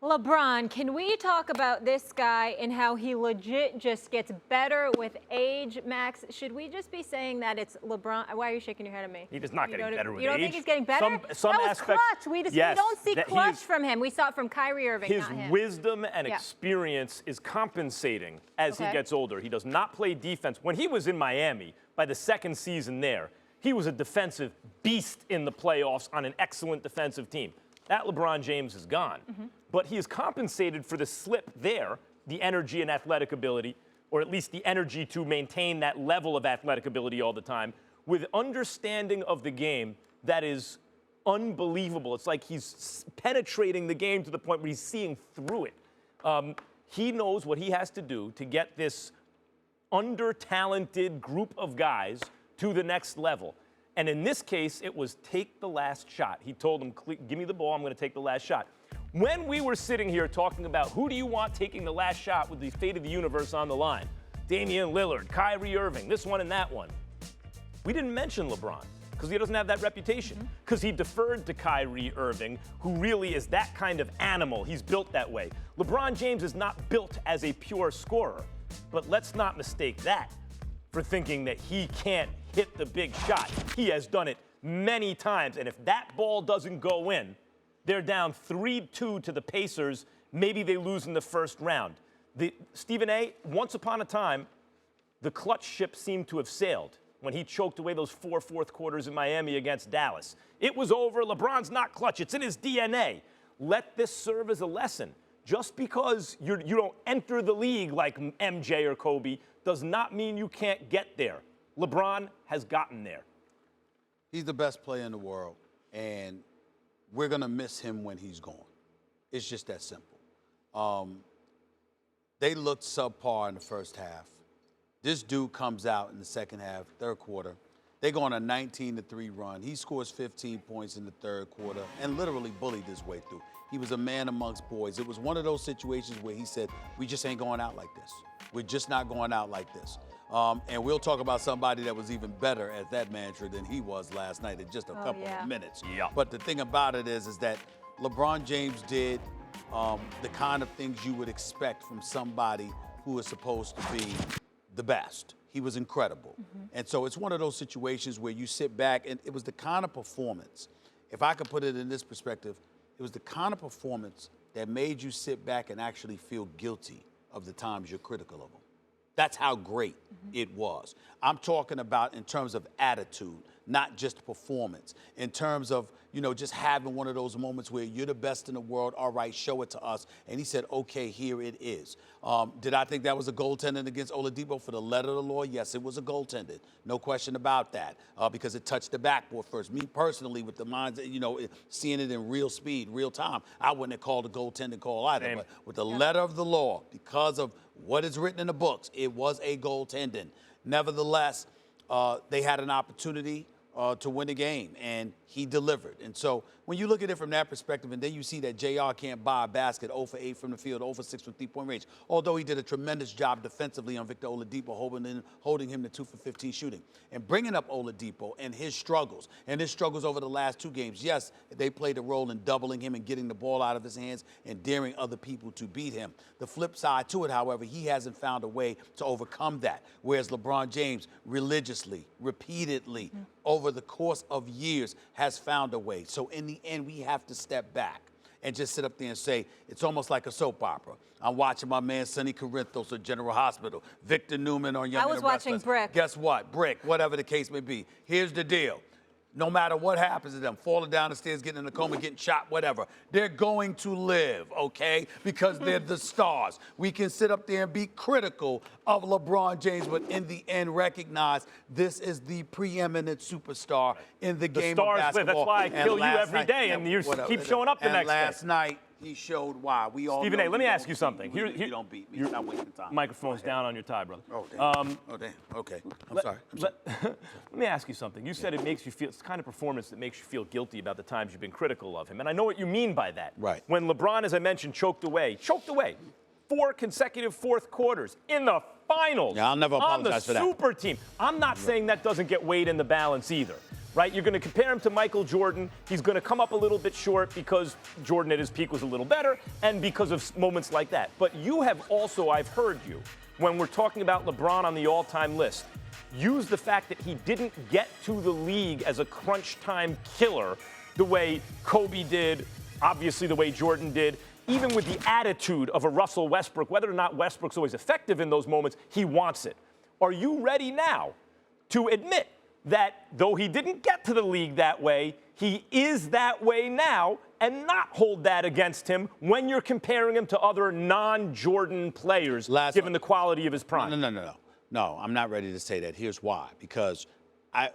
LeBron, can we talk about this guy and how he legit just gets better with age, Max? Should we just be saying that it's LeBron? Why are you shaking your head at me? He is not getting better with age. You don't think he's getting better? Some that was aspects, clutch. We yes, don't see clutch from him. We saw it from Kyrie Irving, His not him. wisdom and experience is compensating as he gets older. He does not play defense. When he was in Miami, by the second season there, he was a defensive beast in the playoffs on an excellent defensive team. That LeBron James is gone. But he is compensated for the slip there, the energy and athletic ability, or at least the energy to maintain that level of athletic ability all the time, with understanding of the game that is unbelievable. It's like he's penetrating the game to the point where he's seeing through it. He knows what he has to do to get this under-talented group of guys to the next level. And in this case, it was take the last shot. He told them, give me the ball, I'm going to take the last shot. When we were sitting here talking about who do you want taking the last shot with the fate of the universe on the line, Damian Lillard, Kyrie Irving, this one and that one, we didn't mention LeBron because he doesn't have that reputation, because he deferred to Kyrie Irving, who really is that kind of animal. He's built that way. LeBron James is not built as a pure scorer, but let's not mistake that for thinking that he can't hit the big shot. He has done it many times, and if that ball doesn't go in, they're down 3-2 to the Pacers. Maybe they lose in the first round. Stephen A., once upon a time, the clutch ship seemed to have sailed when he choked away those 4 fourth quarters in Miami against Dallas. It was over. LeBron's not clutch. It's in his DNA. Let this serve as a lesson. Just because you don't enter the league like MJ or Kobe does not mean you can't get there. LeBron has gotten there. He's the best player in the world, and we're going to miss him when he's gone. It's just that simple. They looked subpar in the first half. This dude comes out in the second half, third quarter. They go on a 19-3 run. He scores 15 points in the third quarter and literally bullied his way through. He was a man amongst boys. It was one of those situations where he said, we just ain't going out like this. We're just not going out like this. And we'll talk about somebody that was even better at that mantra than he was last night in just a couple of minutes. But the thing about it is that LeBron James did the kind of things you would expect from somebody who is supposed to be the best. He was incredible. And so it's one of those situations where you sit back, and it was the kind of performance, if I could put it in this perspective, it was the kind of performance that made you sit back and actually feel guilty of the times you're critical of him. That's how great it was. I'm talking about in terms of attitude, not just performance. In terms of, just having one of those moments where you're the best in the world, all right, show it to us. And he said, okay, here it is. Did I think that was a goaltending against Oladipo for the letter of the law? Yes, it was a goaltending. No question about that, because it touched the backboard first. Me personally, with the minds, seeing it in real speed, real time, I wouldn't have called a goaltending call either. Same. But with the letter of the law, because of what is written in the books, it was a goaltending. Nevertheless, they had an opportunity to win the game, and he delivered. And so when you look at it from that perspective, and then you see that JR can't buy a basket, 0 for 8 from the field, 0 for 6 from three-point range, although he did a tremendous job defensively on Victor Oladipo, holding him to 2 for 15 shooting. And bringing up Oladipo and his struggles over the last 2 games, yes, they played a role in doubling him and getting the ball out of his hands and daring other people to beat him. The flip side to it, however, he hasn't found a way to overcome that, whereas LeBron James religiously, repeatedly, over the course of years has found a way. So in the end, we have to step back and just sit up there and say, it's almost like a soap opera. I'm watching my man Sonny Corinthos at General Hospital, Victor Newman on Young and the Restless. I was watching Brick. Guess what? Brick, whatever the case may be. Here's the deal. No matter what happens to them, falling down the stairs, getting in a coma, getting shot, whatever, they're going to live, okay? Because they're the stars. We can sit up there and be critical of LeBron James, but in the end recognize this is the preeminent superstar in the game of basketball. That's why I kill you every day, and you keep showing up the next day. Last night, he showed why. We all Stephen A., let me ask you something. You don't beat me. You're not wasting time. Microphone's down on your tie, brother. Oh, damn. Okay. I'm sorry. Let me ask you something. You said it makes you feel, it's the kind of performance that makes you feel guilty about the times you've been critical of him. And I know what you mean by that. Right. When LeBron, as I mentioned, choked away 4 consecutive fourth quarters in the finals. Yeah, I'll never apologize for that. On the super team. I'm not saying that doesn't get weighed in the balance either. right? You're going to compare him to Michael Jordan. He's going to come up a little bit short because Jordan at his peak was a little better and because of moments like that. But you have also, I've heard you, when we're talking about LeBron on the all-time list, use the fact that he didn't get to the league as a crunch time killer the way Kobe did, obviously the way Jordan did, even with the attitude of a Russell Westbrook. Whether or not Westbrook's always effective in those moments, he wants it. Are you ready now to admit that though he didn't get to the league that way, he is that way now, and not hold that against him when you're comparing him to other non-Jordan players, given the quality of his prime? No, I'm not ready to say that. Here's why. Because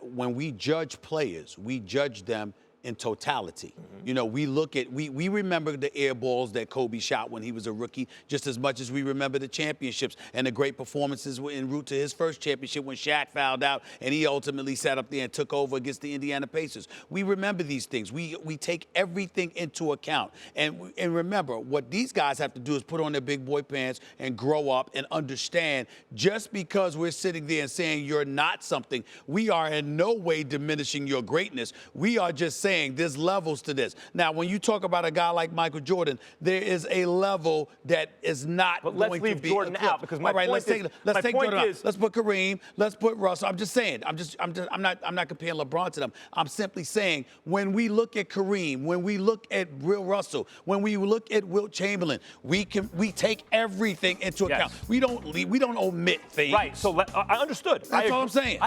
when we judge players, we judge them in totality. You know, we remember the air balls that Kobe shot when he was a rookie just as much as we remember the championships and the great performances en route to his first championship when Shaq fouled out and he ultimately sat up there and took over against the Indiana Pacers. We remember these things. We take everything into account. And remember, what these guys have to do is put on their big boy pants and grow up and understand just because we're sitting there and saying you're not something, we are in no way diminishing your greatness. We are just saying there's levels to this. Now, when you talk about a guy like Michael Jordan, there is a level that is not going to be. Let's leave Jordan out because my point let's take Jordan out. Let's put Kareem. Let's put Russell. I'm just saying. I'm not comparing LeBron to them. I'm simply saying when we look at Kareem, when we look at Will Russell, when we look at Wilt Chamberlain, we take everything into account. We don't omit things. Right. So I understood. That's all I'm saying.